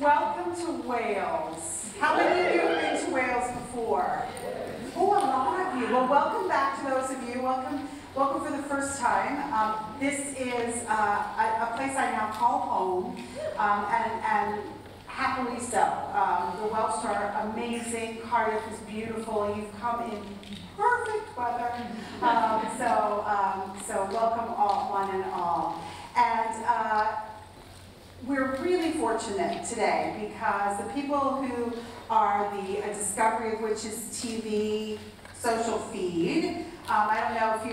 welcome to Wales. How many of you have been to Wales before? Oh, a lot of you. Well, welcome back to those of you. Welcome for the first time. This is a place I now call home, and happily so. The Welsh are amazing. Cardiff is beautiful. You've come in perfect weather. So welcome all, one and all. And we're really fortunate today because the people who are the Discovery of Witches TV social feed, I don't know if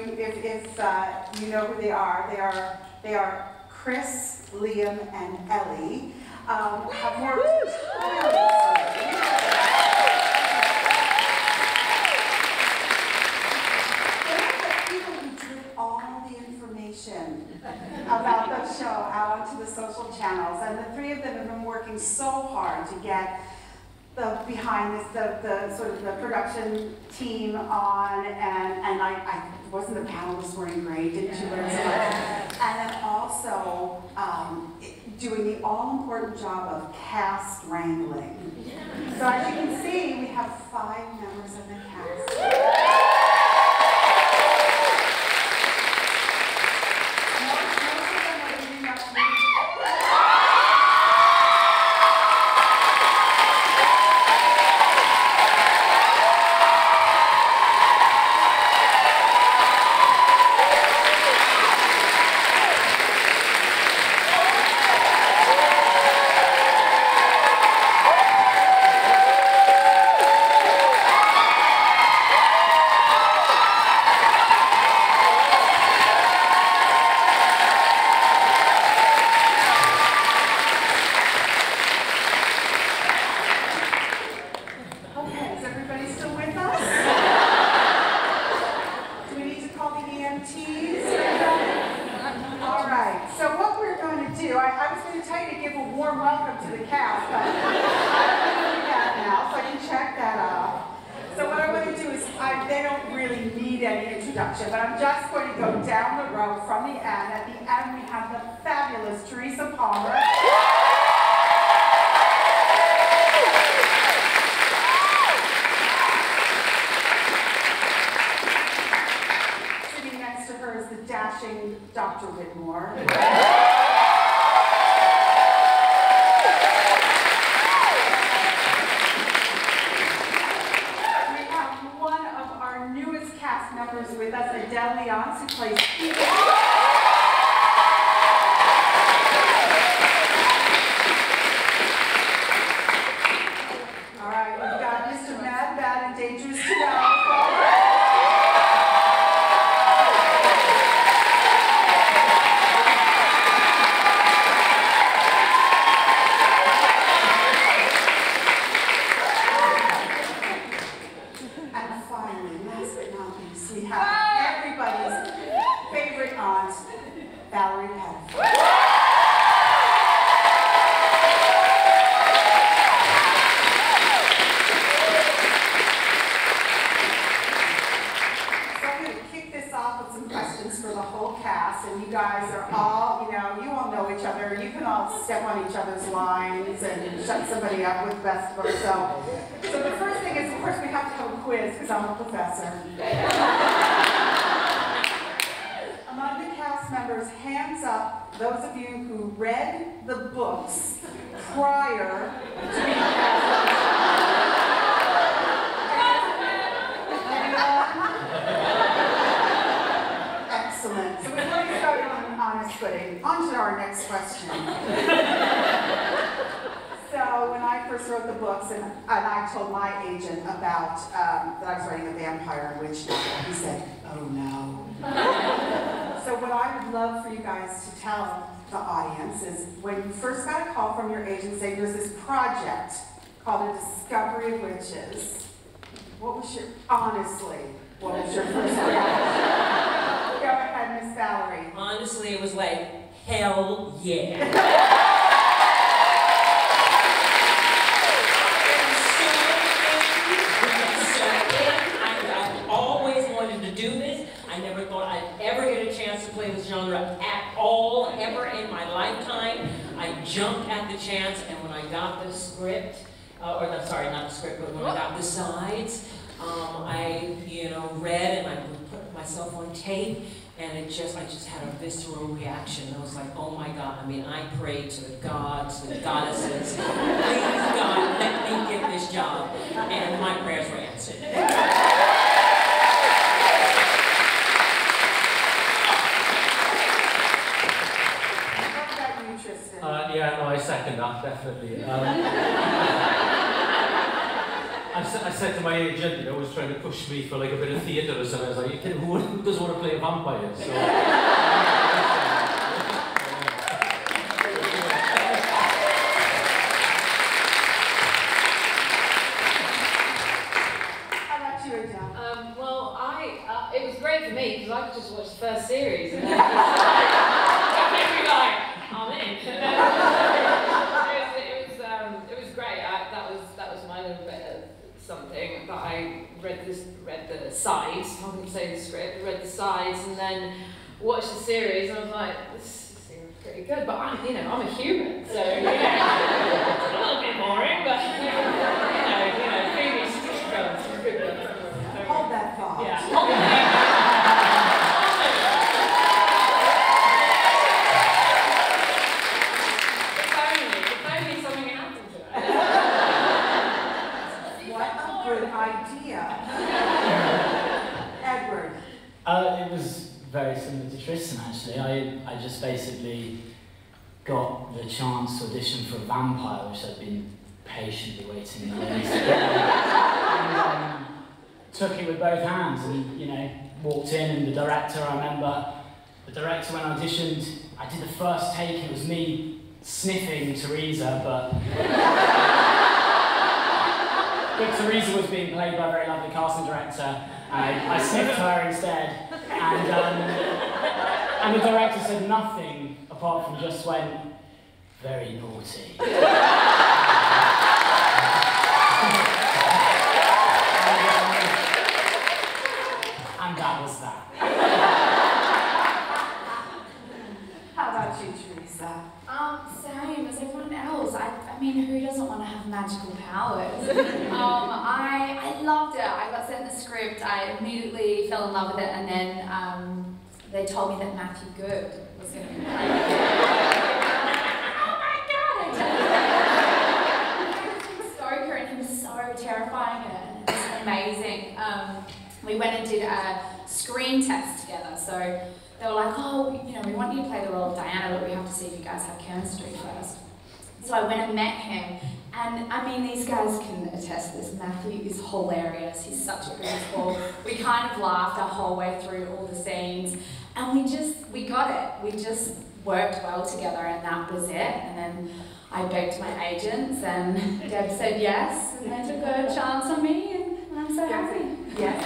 you know who they are. They are Chris, Liam, and Ellie. Have worked tirelessly. All the information about the show out onto the social channels, and the three of them have been working so hard to get the behind this, the sort of the production team on, and I wasn't the panel this morning great, didn't you learn so much? And then also doing the all-important job of cast wrangling. So as you can see, we have 5 members of the cast. But I'm just going to go down the road from the end. At the end, we have the fabulous Teresa Palmer. Sitting next to her is the dashing Dr. Whitmore. Members with us, Adele Leonce, who plays Steve. All right, we've got Mr. Mad, Bad, and Dangerous to Know. Valerie Pettit. So I'm going to kick this off with some questions for the whole cast, and you guys are all, you all know each other. You can all step on each other's lines and shut somebody up with best book. So the first thing is, of course, we have to have a quiz because I'm a professor. Members, hands up, those of you who read the books prior to being cast. Excellent. So we've already started on an honest footing. On to our next question. So when I first wrote the books, and I told my agent about that I was writing a vampire and witch novel, he said, "Oh no." So what I would love for you guys to tell the audience is when you first got a call from your agent saying there's this project called The Discovery of Witches, what was your first reaction? Go ahead, Miss Valerie. Honestly, it was like, hell yeah. I never get a chance to play this genre at all, ever in my lifetime. I jumped at the chance, and when I got the script, sorry, not the script, but when I got the sides, I, read and I put myself on tape, and I just had a visceral reaction. I was like, oh my God. I mean, I prayed to the gods, the goddesses, please God, let me get this job. And my prayers were answered. Yeah, no, I second that, definitely. I said to my agent, who was trying to push me for like a bit of theatre or something, I was like, who doesn't want to play a vampire? So, How about you, Adele? Well, it was great for me because I could just watch the first series and then be like, I'm in. It was great. That was my little bit of something. But I read the sides. I couldn't say the script. Read the sides and then watched the series. And I was like, this seems pretty good. But I'm a human, so it's a little bit boring. But Phoebe's good. Hold that thought. Yeah. Edward. It was very similar to Tristan, actually. I just basically got the chance to audition for a vampire, which I'd been patiently waiting in the wings to get. And took it with both hands and, walked in, and the director, I remember, when I auditioned, I did the first take, it was me sniffing Teresa, but Teresa was being played by a very lovely casting director. I sniffed her instead, and the director said nothing apart from just went, very naughty. And that was that. How about you, Teresa? Same as everyone else. I mean, who doesn't want to have magical powers? I loved it. I got sent the script. I immediately fell in love with it, and then they told me that Matthew Good was going to be playing it. Oh my God! He was Stoker, and he was so terrifying, and it was amazing. We went and did a screen test together. So they were like, oh, we want you to play the role of Diana, but we have to see if you guys have chemistry first. So I went and met him, and I mean, these guys can attest this. Matthew is hilarious. He's such a goofball. We kind of laughed our whole way through all the scenes, and we got it. We just worked well together, and that was it. And then I begged my agents, and Deb said yes, and they took a chance on me, and I'm so happy. Yes.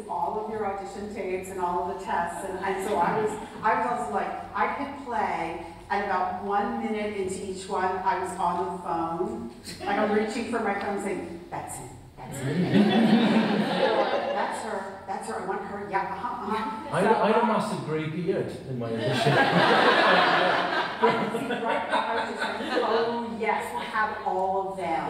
All of your audition tapes and all of the tests, and so I was also like, I could play, and about 1 minute into each one, I was on the phone, like I'm reaching for my phone saying, that's him, that's her, I want her, yeah, I had a massive grey beard in my audition. I was just like, oh yes, we'll have all of them.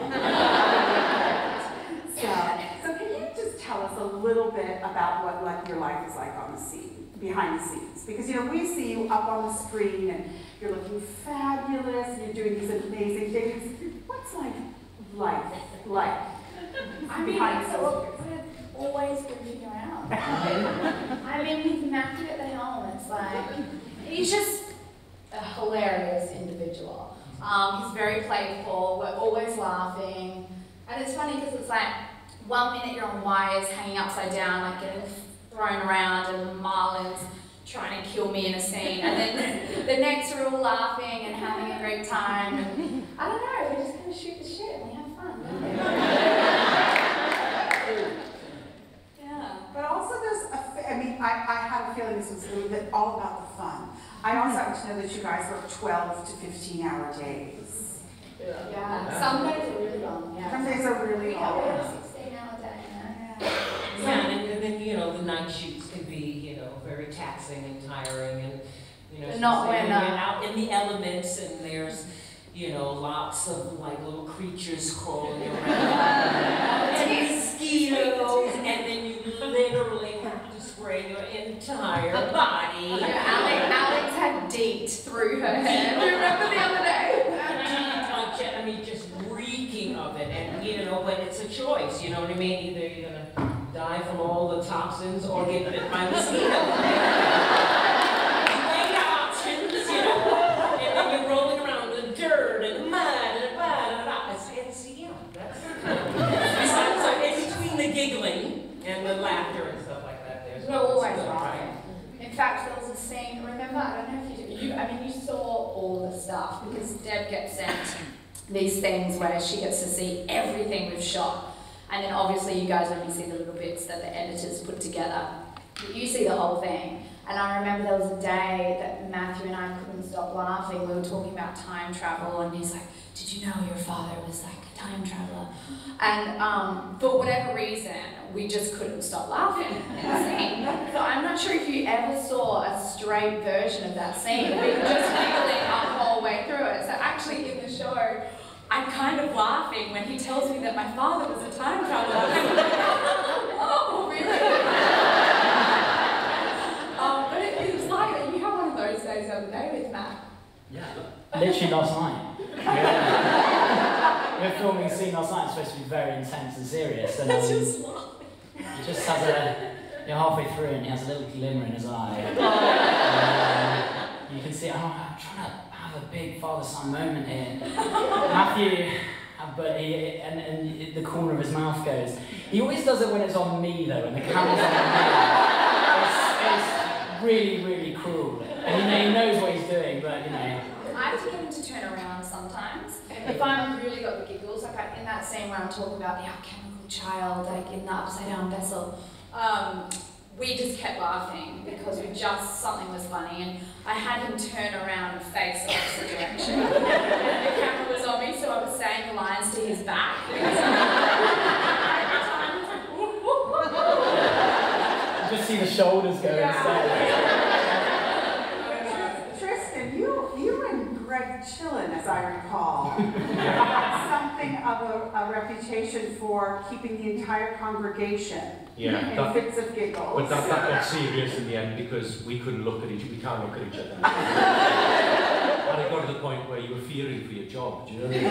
So can you just tell us a little bit about what your life is like on the scene, behind the scenes? Because we see you up on the screen and you're looking fabulous and you're doing these amazing things. What's life like? I mean, we're always goofing around. I mean, with Matthew at the helm, it's like, he's just a hilarious individual. He's very playful, we're always laughing. And it's funny because it's like, 1 minute you're on wires hanging upside down, like getting thrown around, and Marlon's trying to kill me in a scene. And then the next we're all laughing and having a great time. And I don't know, we just kind of shoot the shit and we have fun, don't we? Yeah. But also there's I had a feeling this was a little bit all about the fun. I also happen to know that you guys work 12 to 15-hour days. Yeah. Some days are really long, yeah. Some days are really We have long. a 16-hour day. taxing and tiring, and you know, Not when, you're out in the elements, and there's, you know, lots of like little creatures crawling around, and mosquitoes, and then you literally have to spray your entire body. Alex had DEET through her hair. Remember the other day? I mean, just reeking of it, and you know, but it's a choice. You know what I mean? Either you're gonna die from all the toxins or get bit by mosquitoes. Weigh your options, you know, and then you're rolling around in the dirt and the mud and it's yeah, that's so in between the giggling and the laughter and stuff like that. There's We're always stuff, laughing. In fact, there was a scene, remember, I don't know if you do, I mean, you saw all the stuff, because Deb gets sent these things where she gets to see everything we've shot. And then obviously you guys only see the little bits that the editors put together. But you see the whole thing. And I remember there was a day that Matthew and I couldn't stop laughing. We were talking about time travel, and he's like, did you know your father was like a time traveler? And for whatever reason, we just couldn't stop laughing in the scene. So I'm not sure if you ever saw a straight version of that scene. We were just giggling the whole way through it. So actually in the show, I'm kind of laughing when he tells me that my father was a time traveler. I'm like, oh, really? But it was like, you had one of those days the other day with Matt. Yeah, literally last night. We're filming a scene last night. It's supposed to be very intense and serious. And he just has you're halfway through and he has a little glimmer in his eye. You can see, I'm trying to have a big father-son moment here. Matthew, but and the corner of his mouth goes. He always does it when it's on me though, when the camera's on me. It's really, really cruel. And he knows what he's doing, but you know. I have to get him to turn around sometimes. If I'm really got the giggles, like in that scene where I'm talking about the alchemical child, like in the upside down vessel, we just kept laughing because something was funny, and I had him turn around and face the opposite direction. And the camera was on me, so I was saying the lines to his back. You just see the shoulders go instead. Tristan, you and Greg Chillen, as I recall, had something of a reputation for keeping the entire congregation in fits of giggles. But that got serious in the end because we couldn't look at we can't look at each other. And it got to the point where you were fearing for your job, do you know what I mean?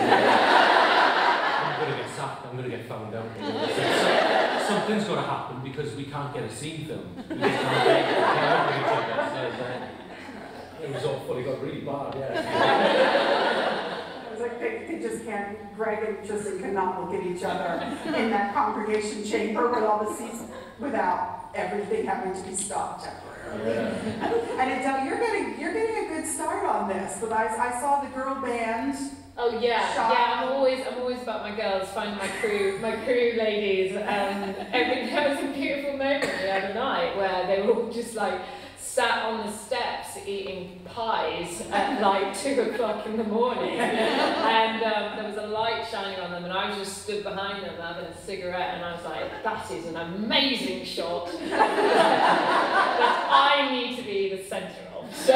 I'm going to get sacked, I'm going to get found out. Something's got to happen because we can't get a scene filmed. We just can't look at each other. So, it was awful, it got really bad, It was like they just can't, Greg and Tristan cannot look at each other in that congregation chamber with all the seats without everything having to be stopped temporarily. And Adele, you're getting a good start on this, but I saw the girl band. Oh yeah, shot. yeah. I'm always about my girls, find my crew ladies. There was a beautiful moment the other night where they were all just like sat on the steps eating pies at like 2 o'clock in the morning, and there was a light shining on them, and I just stood behind them having a cigarette, and I was like, that is an amazing shot that I need to be the centre of. So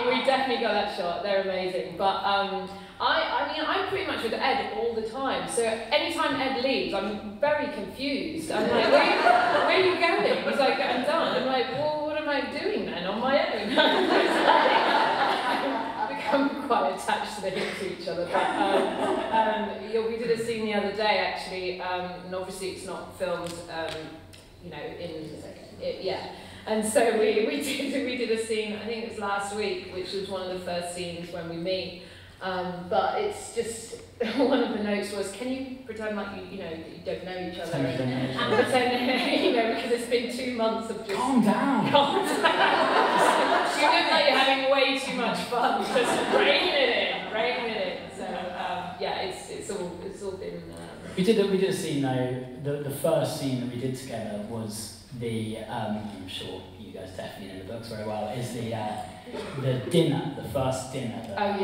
we definitely got that shot. They're amazing, but I mean, I'm pretty much with Ed all the time, so anytime Ed leaves, I'm very confused. I'm like, where are you going? He's like, I'm done. I'm like, well, what am I doing then on my own? I've become quite attached to the hips of each other. But yeah, we did a scene the other day, actually, and obviously it's not filmed, you know, yeah. And so we did a scene, I think it was last week, which was one of the first scenes when we meet. But it's just, one of the notes was, can you pretend like you know, that you don't know each other? And pretend, you know, because it's been 2 months of just... Calm down! Calm down! You look like you're having way too much fun, just reining it in. So, yeah, it's all been... We did a scene though, the first scene that we did together was I'm sure you guys definitely know the books very well, is the dinner, the first dinner that,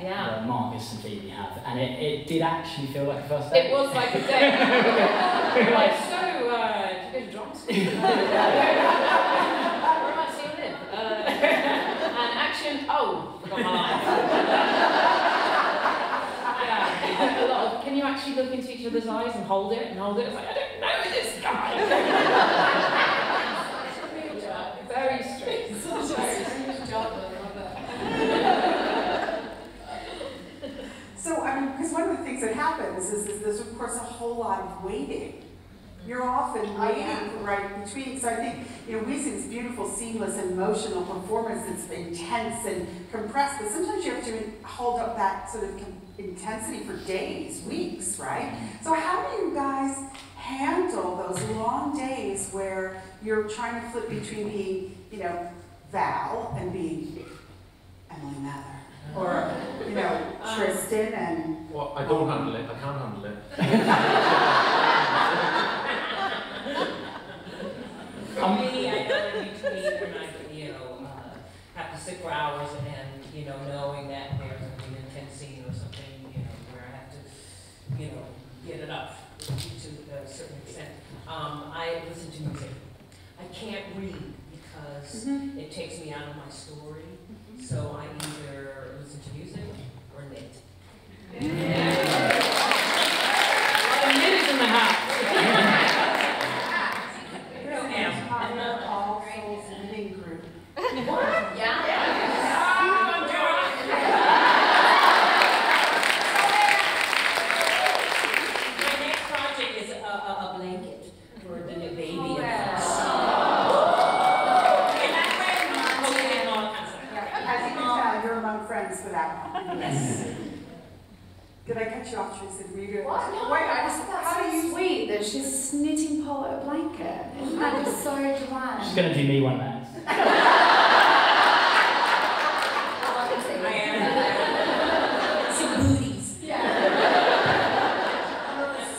that Marcus and Phoebe have, and it did actually feel like a first date. It was like a date. Like, so, did you go to drama school? of my life. Yeah, a lot of, can you actually look into each other's eyes and hold it and hold it? It's like, I don't know this guy. Very strange. Very strange job, I love it. So, I mean, because one of the things that happens is there's, of course, a whole lot of waiting. You're often waiting right between, so I think, Weezing's beautiful, seamless, emotional performance that's intense and compressed, but sometimes you have to hold up that sort of intensity for days, weeks, right? So how do you guys handle those long days where you're trying to flip between being, Val and being Emily Mather? Or, Tristan and... Well, I don't handle it. I can't handle it. For me, I know in between when I have to sit for hours and, knowing that there's an intense scene or something, where I have to, get it up to a certain extent. I listen to music. I can't read because it takes me out of my story. So I either listen to music or knit. A lot of knitters in the house. All Souls Knitting Group. Yeah. My next project is a blanket for the new baby in the house. And that's where I'm posting and all kinds of stuff. As you can tell, you're among friends for that one. Yes. Did I cut you off, Teresa? Were you good? What? No, Wait, I just thought how do that's you... so sweet that she's knitting Polo a blanket. Isn't that just so divine? She's going to do me one there. I am. Some booties. Yeah.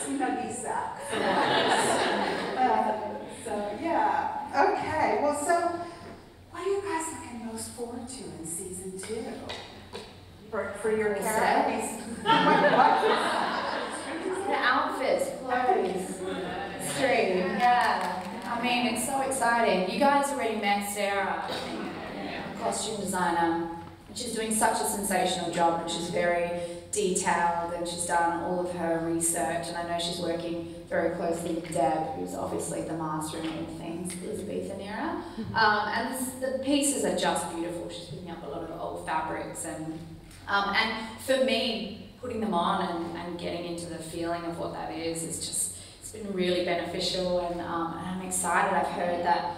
Snuggy sack. So, yeah. Okay, well, so what are you guys looking most forward to in season 2? For your characters? What? The outfits, clothes, string, yeah. I mean, it's so exciting. You guys already met Sarah, costume designer. She's doing such a sensational job, and she's very detailed, and she's done all of her research, and I know she's working very closely with Deb, who's obviously the master in all things Elizabethan era. And the pieces are just beautiful. She's picking up a lot of old fabrics, and for me, putting them on and getting into the feeling of what that is just, it's been really beneficial, and I'm excited. I've heard that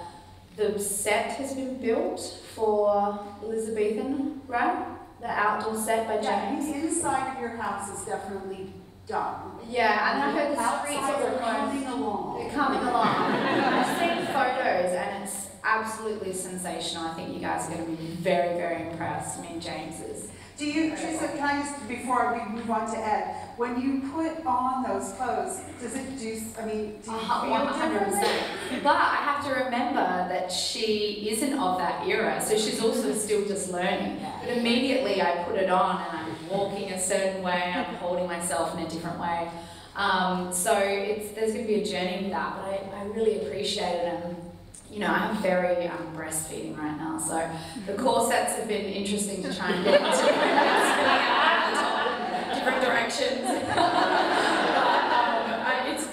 the set has been built for Elizabethan, right? The outdoor set by James. The inside of your house is definitely done. Yeah, and I heard the streets outside are are coming along. They're coming along. I've seen photos, and it's absolutely sensational. I think you guys are going to be very, very impressed. I mean, James is. Do you, Teresa, can I just, before we move on to Ed, when you put on those clothes, does it do, I mean, do you feel 100%. But I have to remember that she isn't of that era, so she's also still just learning. But immediately I put it on and I'm walking a certain way, I'm holding myself in a different way. So there's going to be a journey with that, but I really appreciate it. And I'm very breastfeeding right now, so the corsets have been interesting to try and get into different directions. But it's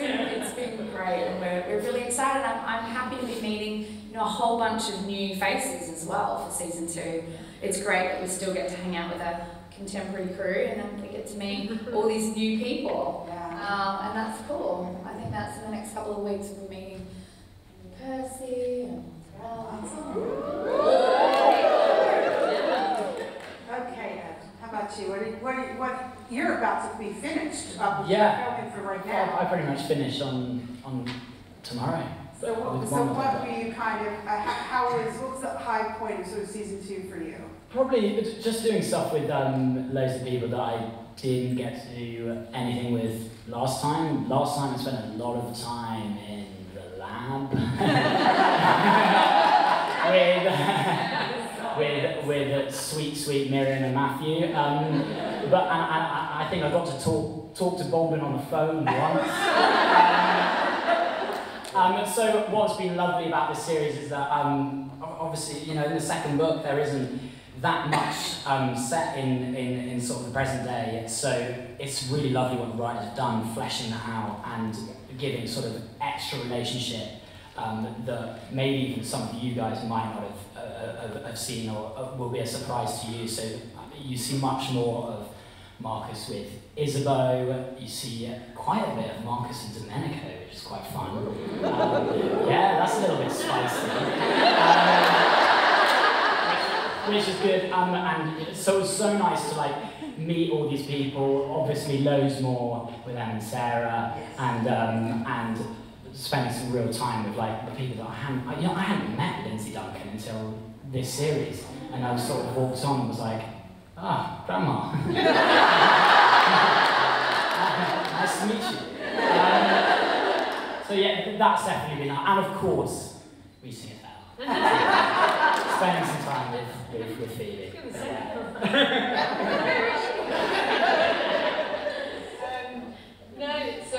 been great, and we're really excited. I'm happy to be meeting a whole bunch of new faces as well for season 2. It's great that we still get to hang out with a contemporary crew, and then we get to meet all these new people, and that's cool. I think that's in the next couple of weeks we'll be meeting Percy and Okay, Ed, how about you? What you're about to be finished filming for right now. I pretty much finish on tomorrow. So what were you kind of, what was the high point of sort of season 2 for you? Probably just doing stuff with loads of people that I didn't get to do anything with last time. Last time I spent a lot of time in the lab with sweet Miriam and Matthew. But I think I got to talk to Baldwin on the phone once. So what's been lovely about this series is that obviously in the second book there isn't that much set in sort of the present day. So it's really lovely what the writers have done, fleshing that out and giving sort of extra relationship that maybe even some of you guys might not have seen or will be a surprise to you. So you see much more of Marcus with Isabeau, you see quite a bit of Marcus and Domenico, which is quite fun. Yeah, that's a little bit spicy. Which is good, and so it's so nice to like meet all these people. Obviously, loads more with Em and Sarah, and spending some real time with like the people that I hadn't met Lindsay Duncan until this series, and I sort of walked on and was like, ah, Grandma. Nice to meet you. So yeah, that's definitely been, and of course, we sing it out. Spending some time with Phoebe. No, it's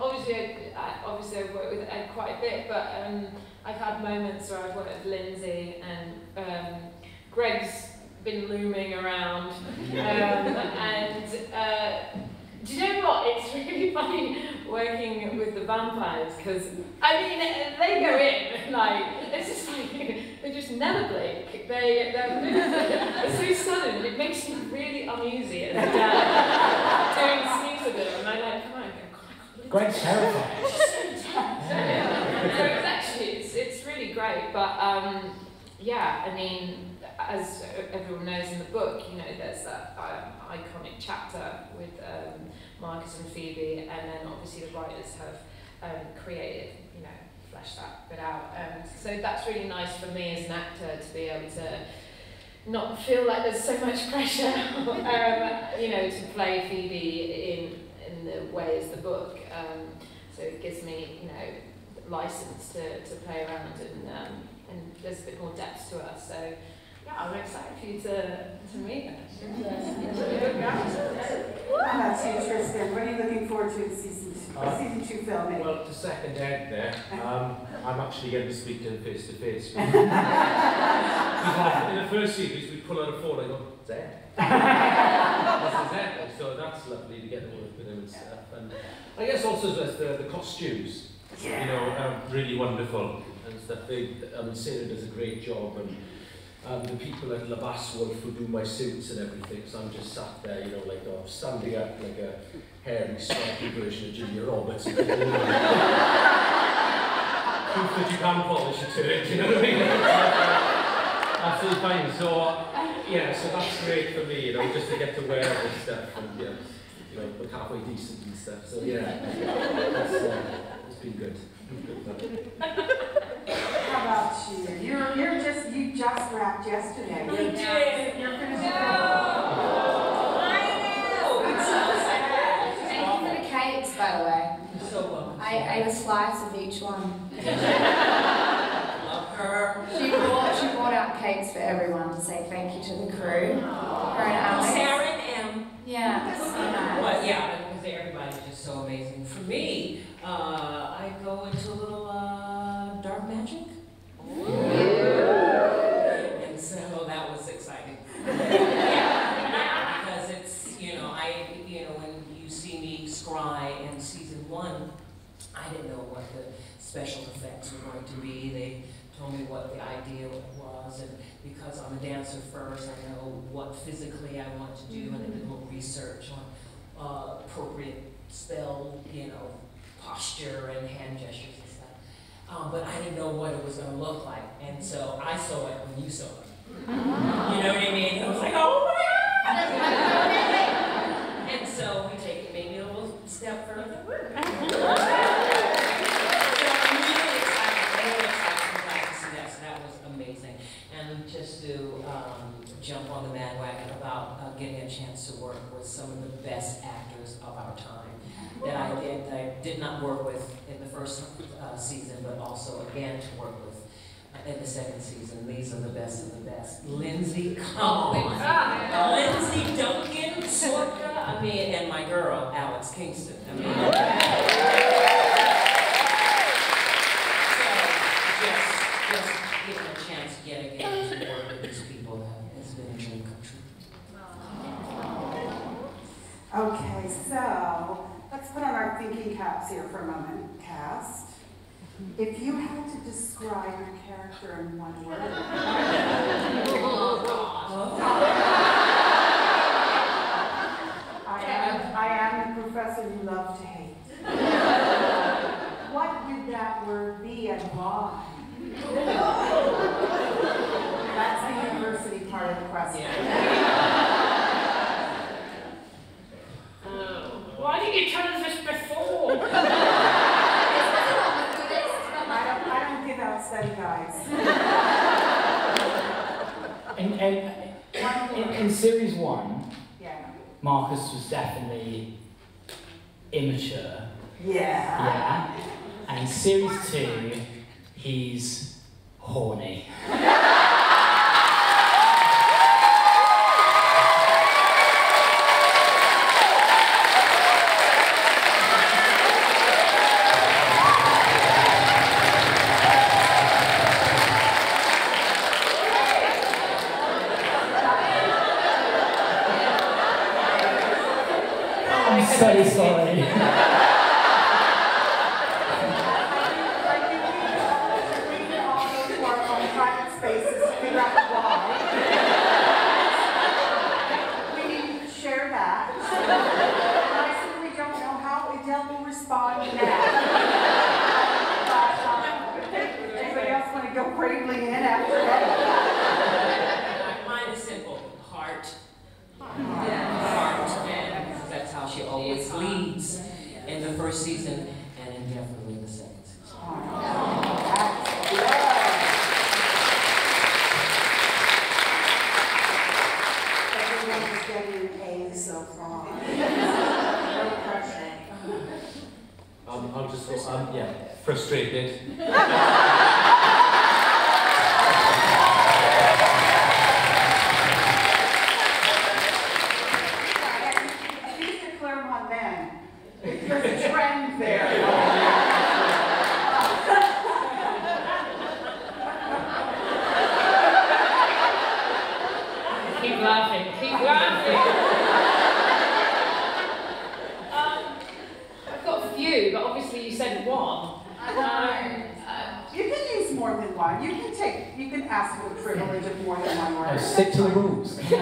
obviously I've worked with Ed quite a bit, but I've had moments where I've worked with Lindsay and Greg's been looming around, and do you know what? It's really funny working with the vampires because I mean they go in like it's just like they just never blink. They're so sudden. It makes me really uneasy as a dad doing scenes with them, and I'm like, come on, Greg's terrifying. So it's really great, but yeah, I mean, as everyone knows in the book, you know, there's that iconic chapter with Marcus and Phoebe, and then obviously the writers have created, you know, fleshed that bit out. So that's really nice for me as an actor to be able to not feel like there's so much pressure, you know, to play Phoebe in the way as the book. So it gives me, you know, license to play around, and there's a bit more depth to us. So yeah, I'm excited for you to meet them. How about you, Tristan? What are you looking forward to in season 2 filming? Well, to second Ed there, I'm actually going to speak to him face to face. In the first series, we pull out a phone, I go, it's Ed. This is Ed. So that's lovely to get to work with him and stuff. And I guess also as the costumes, you know, are really wonderful and stuff. Sarah does a great job, and the people at Labas Wolf who do my suits and everything, so I'm just sat there, you know, like standing up like a hairy, striking version of Julia Roberts. Proof that you can polish a turd, you know what I mean? Absolutely fine. So, yeah, so that's great for me, you know, just to get to wear all this stuff and, you know, look halfway decent and stuff. So, yeah, it's been good. How about you? You just wrapped yesterday. We did. You're finishing. Thank you for the cakes, by the way. You're so welcome. I ate a slice of each one. Love her. She brought out cakes for everyone to say thank you to the crew. Her and Alex. Sarah and Em. Yeah, that's so nice. Well, yeah, because everybody's just so amazing. For me, I go into a little dark magic. And so that was exciting. Yeah, because it's, you know, when you see me scry in season 1, I didn't know what the special effects were going to be. They told me what the idea was, and because I'm a dancer first, I know what physically I want to do, and I did a little research on appropriate spell, you know, posture and hand gestures and stuff. But I didn't know what it was going to look like, and so I saw it when you saw it. You know what I mean? I was like, oh my God! And so we take it maybe a little step further. So I'm really excited to see that. So that was amazing, and just to jump on the bandwagon about getting a chance to work with some of the best actors of our time that I did not work with in the first season, but also again to work with in the second season. These are the best of the best. Lindsay, come on. Lindsay Duncan, Sorka, I mean, and my girl, Alex Kingston. I mean, so just given a chance yet again to work with these people has been a If you had to describe your character in one word, I am the professor you love to hate. What would that word be and why? That's the university part of the question. Why didn't you tell us this before? I don't give out study guides. In series 1, Yeah. Marcus was definitely immature. Yeah. Yeah. And series 2, he's horny. I'm so sorry. Go bravely in after that. Mine is simple. Heart. Heart. And that's how she always leads in the first season and indefinitely in the second season. That's good. Everyone is getting an A so far. No pressure. I'll just go, yeah, frustrated. There's a trend there. Keep laughing, keep laughing. I've got a few, but obviously you said one. You can use more than one. You can ask for the privilege of more than one word. Stick to the rules. You gave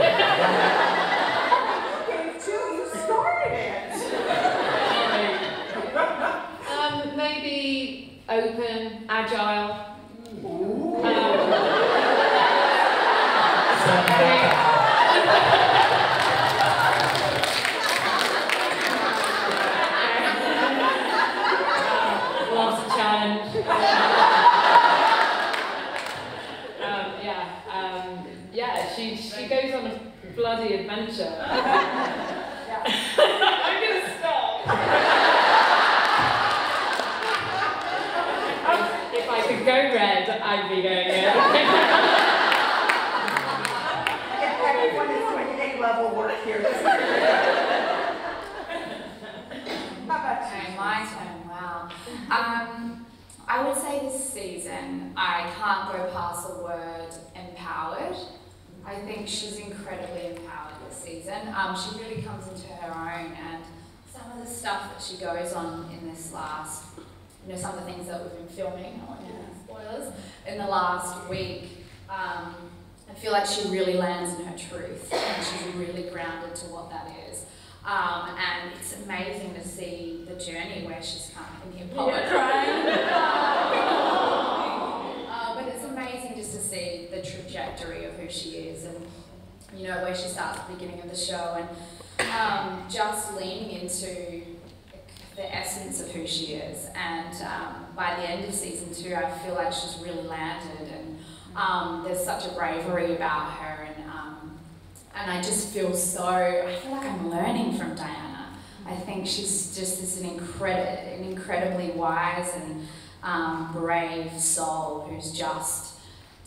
two, you started it. Maybe open, agile. Loves a challenge. She goes on a bloody adventure. I'm gonna stop. If I could go red, I'd be going red. Everyone is doing A-level work here. How about you? Okay, my turn, wow. I would say this season, I can't go past the word empowered. I think she's incredibly empowered this season. She really comes into her own, and some of the stuff that she goes on in this last, some of the things that we've been filming, I won't give any spoilers, in the last week, I feel like she really lands in her truth, and she's really grounded to what that is. And it's amazing to see the journey where she's kind of thinking poet crying. But it's amazing just to see the trajectory of who she is, and where she starts at the beginning of the show, and just leaning into the essence of who she is. And by the end of season 2, I feel like she's really landed, and there's such a bravery about her, and I just feel I feel like I'm learning from Diana. I think she's just an incredibly wise and brave soul who's just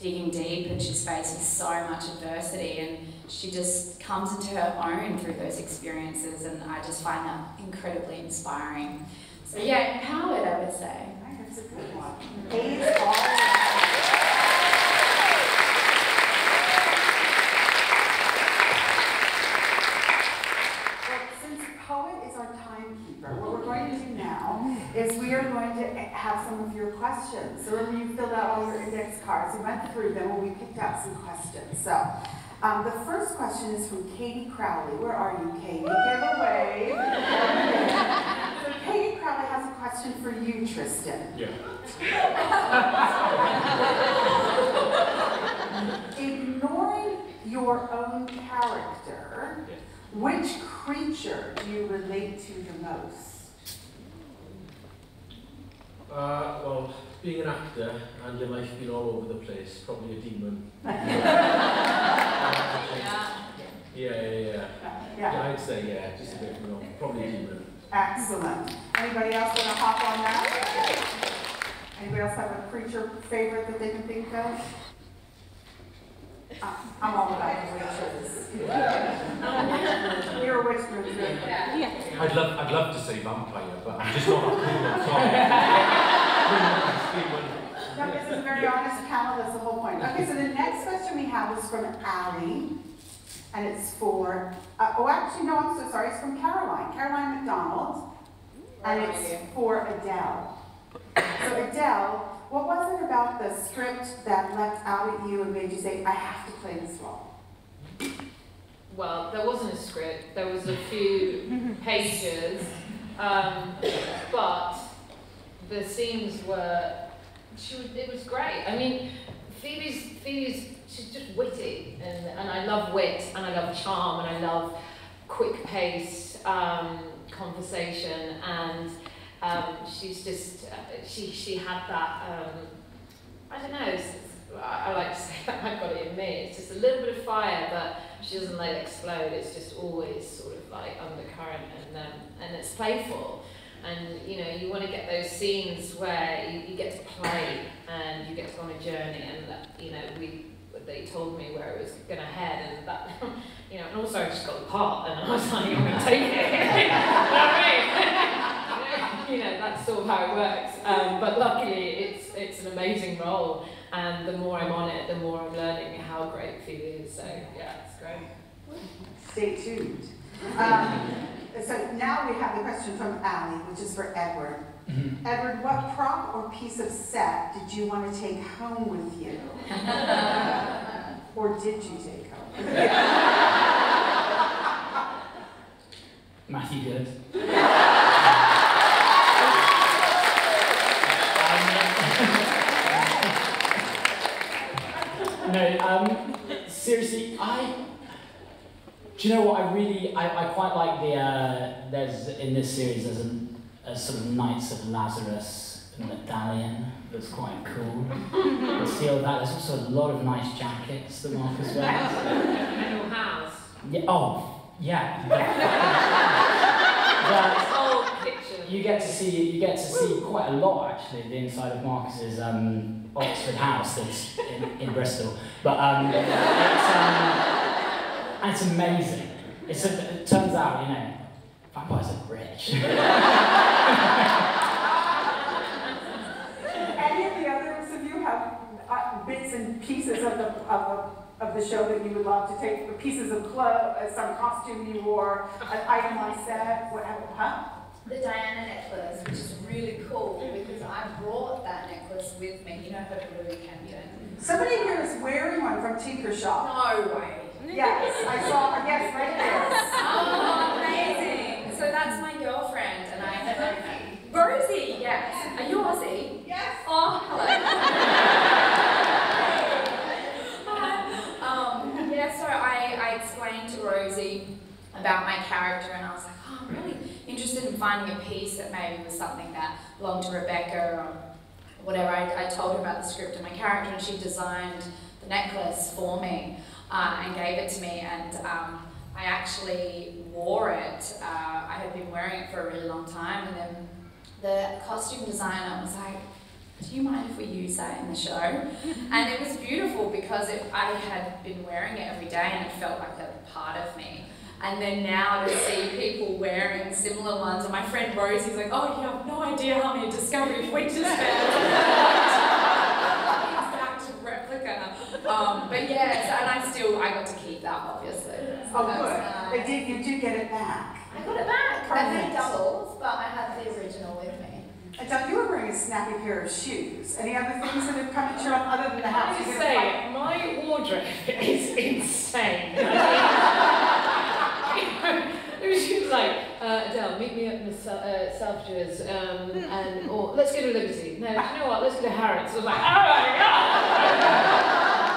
digging deep, and she's facing so much adversity, and she just comes into her own through those experiences, and I just find that incredibly inspiring. So yeah, empowered, I would say. I think that's a good one. A's all around. Well, since poet is our timekeeper, what we're going to do now is we are going to have some of your questions. So remember, you filled out all your index cards. We went through them and we picked out some questions. So the first question is from Katie Crowley. Where are you, Katie? Give a wave. So Katie Crowley has a question for you, Tristan. Yeah. Ignoring your own character, Yes. which creature do you relate to the most? Well, being an actor and your life being all over the place, probably a demon. Yeah, I'd say yeah, just a bit, probably a demon. Excellent. Anybody else want to hop on that? Anybody else have a creature favorite that they can think of? I'm all about witches. You're a witch, Richard. I'd love to say vampire, but I'm just not cool, I'm sorry. No, this is a very honest panel, that's the whole point. Okay, so the next question we have is from Allie, and it's for, I'm so sorry, it's from Caroline McDonald, and it's for Adele. So Adele, what was it about the script that leapt out at you and made you say, I have to play this role? Well, there wasn't a script. There was a few pages, but the scenes were. It was great. I mean, Phoebe's she's just witty, and I love wit, and I love charm, and I love quick-paced conversation, and she's just she had that. I don't know. I like to say that I've got it in me. It's just a little bit of fire, but she doesn't let it explode. It's just always sort of like undercurrent, and it's playful. And you want to get those scenes where you get to play and you get to go on a journey, and they told me where it was going to head, and that and also I just got the part, and I was like, I'm going to take it. You know what I mean? That's sort of how it works. But luckily, it's an amazing role, and the more I'm on it, the more I'm learning how great Phoebe is. So yeah, it's great. Stay tuned. So now we have the question from Allie, which is for Edward. Mm-hmm. Edward, what prop or piece of set did you want to take home with you? Or did you take home with you? Matthew Good. No, seriously, do you know what I quite like there's in this series there's a sort of Knights of Lazarus medallion that's quite cool. You'll see all that. There's also a lot of nice jackets that Marcus wears. And your house. Yeah, oh, yeah. You get to see quite a lot actually the inside of Marcus's Oxford house that's in Bristol. But it's amazing. It turns out, vampires are rich. Any of the others of you have bits and pieces of the show that you would love to take, pieces of clothes, some costume you wore, an item I said, whatever, huh? The Diana necklace, which is really cool because I brought that necklace with me. You know her blue cameo. Somebody here is wearing one from Tinker Shop. No way. Yes, I saw, yes, right there. Oh, amazing. So that's my girlfriend, and I have Rosie, yes. Are you Aussie? Yes. Oh, hello. Yeah, so I explained to Rosie about my character, and I was like, oh, I'm really interested in finding a piece that maybe was something that belonged to Rebecca or whatever. I told her about the script and my character, and she designed the necklace for me and gave it to me, and I actually wore it. I had been wearing it for a really long time, and then the costume designer was like, do you mind if we use that in the show? And it was beautiful because I had been wearing it every day and it felt like a part of me. And then now to see people wearing similar ones, and my friend Rosie's like, oh, you have no idea how many Discovery Witches fans. Exact replica. But yes, and I got to keep that, obviously. So oh, good. You did get it back. I got it back. I made doubles, but I had the original with me. Adele, you were wearing a snappy pair of shoes. Any other things that have come into your life other than the house? I You're just gonna say, my wardrobe is insane. She was like, Adele, meet me at Selfridges, or let's go to Liberty. No, do you know what? Let's go to Harrods. I was like, oh my god!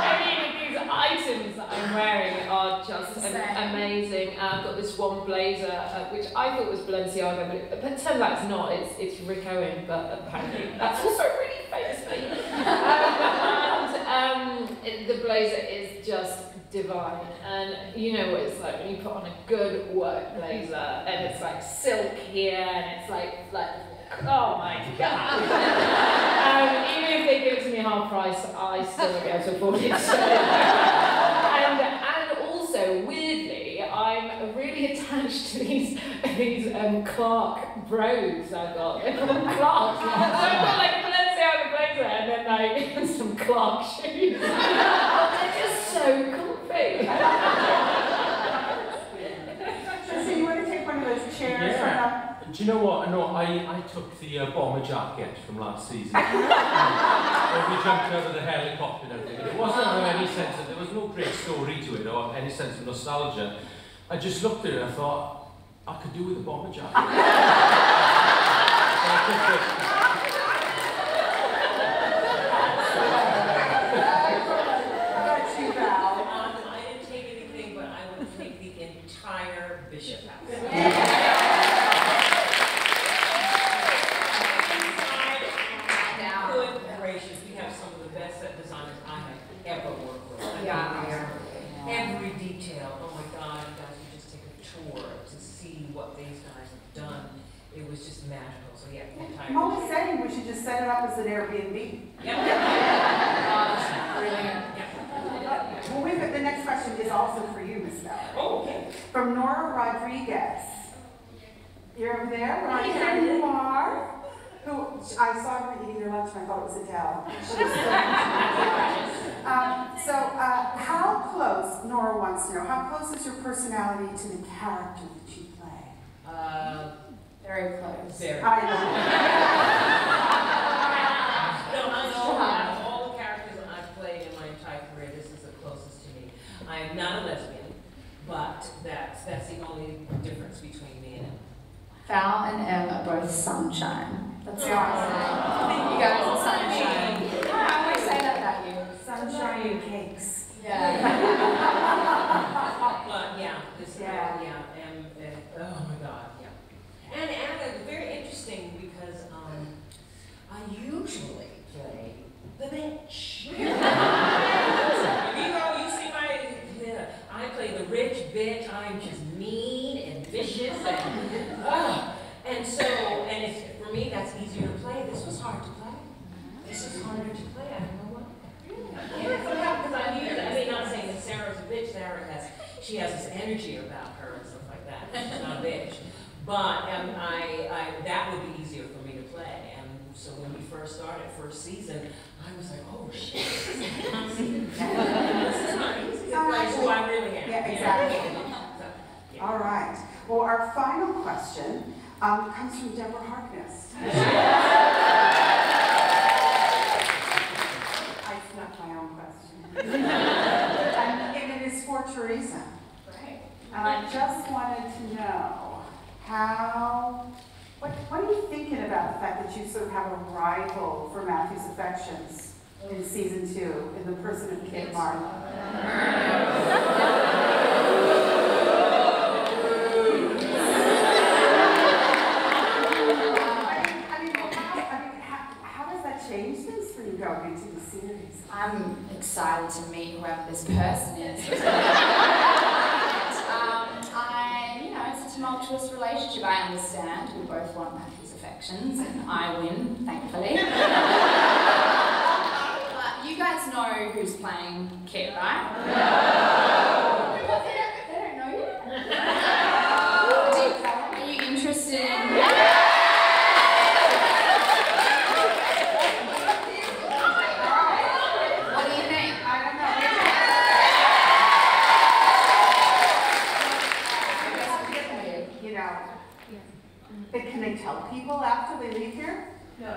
I mean, these items that I'm wearing are just amazing. I've got this one blazer, which I thought was Balenciaga, but it turns out it's not. It's Rick Owen, but apparently that's also really famous. The blazer is just divine, and you know what it's like when you put on a good work blazer, and it's like silk here, and it's like oh my god. Even if they give it to me half price, I still won't be able to afford it. So. And also, weirdly, I'm really attached to these Clark brogues I've got. They're called Clark. So I've got like Balenciaga blazer and then like some Clark shoes. They're just so comfy. So you want to take one of those chairs? Yeah. Do you know what? No, I took the bomber jacket from last season. When we jumped out of the helicopter and everything. It wasn't any sense of, there was no great story to it or any sense of nostalgia. I just looked at it and I thought, I could do with a bomber jacket. I didn't take anything, but I would take the entire Bishop House. Good gracious, we have some of the best set designers I have ever worked with. Every detail, oh my God, you guys, you just take a tour to see what these guys have done. It was just magical, so yeah, the entire I'm always saying we should just set it up as an Airbnb. Yep. Brilliant. Well, the next question is also for you, Miss Valerie. Oh, okay. From Nora Rodriguez. You're over there? Right there you are. Who I saw her eating your lunch and I thought it was Adele. She was so how close, Nora wants to know, how close is your personality to the character that you play? Very close. Very. I know. No, I'm sure out of all the characters that I've played in my entire career, this is the closest to me. I am not a lesbian, but that's the only difference between me and him. Val and Em are both sunshine. That's They what are. I say. You guys are sunshine. I always say that about you. Sunshine and cakes. Yeah. But yeah, this Yeah. oh my God, yeah. And it's very interesting because I usually play the bitch. You see I play the rich bitch. I'm just mean and vicious and so it's for me that's easier to play. This was hard to play. This is harder to play. I don't know why. Because I'm used. I mean, not saying that Sarah's a bitch. She has this energy about her and stuff like that. She's not a bitch. But that would be easier for me to play. And so when we first started, first season, I was like, oh shit, this is not easy. This is not easy. It's like who I really am. Yeah, exactly. So, yeah. All right. Well, our final question comes from Deborah Harkness. I snuck my own question. And it is for Teresa. Right. And I just wanted to know what are you thinking about the fact that you sort of have a rival for Matthew's affections in season 2 in the person of Kit Martin? How does that change things for you going into the series? I'm excited to meet whoever this person is. It's a tumultuous relationship, I understand. We both want Matthew's affections, and I win, thankfully. But you guys know who's playing Kit, right? No! They don't know yet? Are you interested in... What do you think? I don't know. Can they tell people after they leave here? No.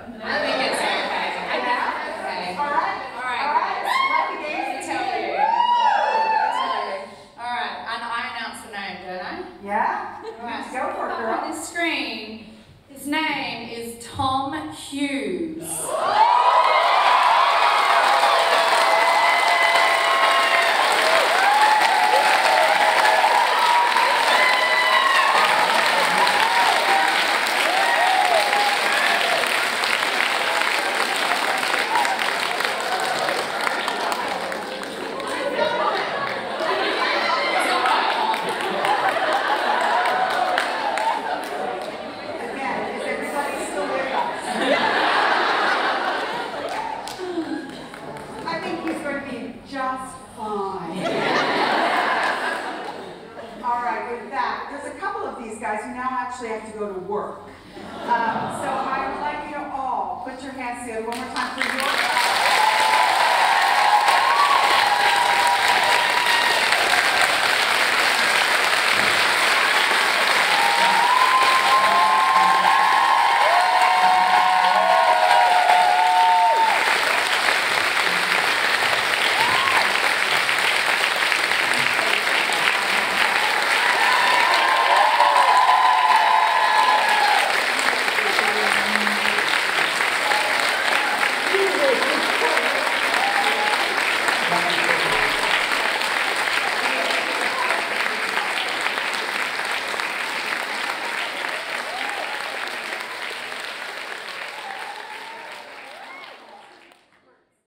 Mansfield one more time for your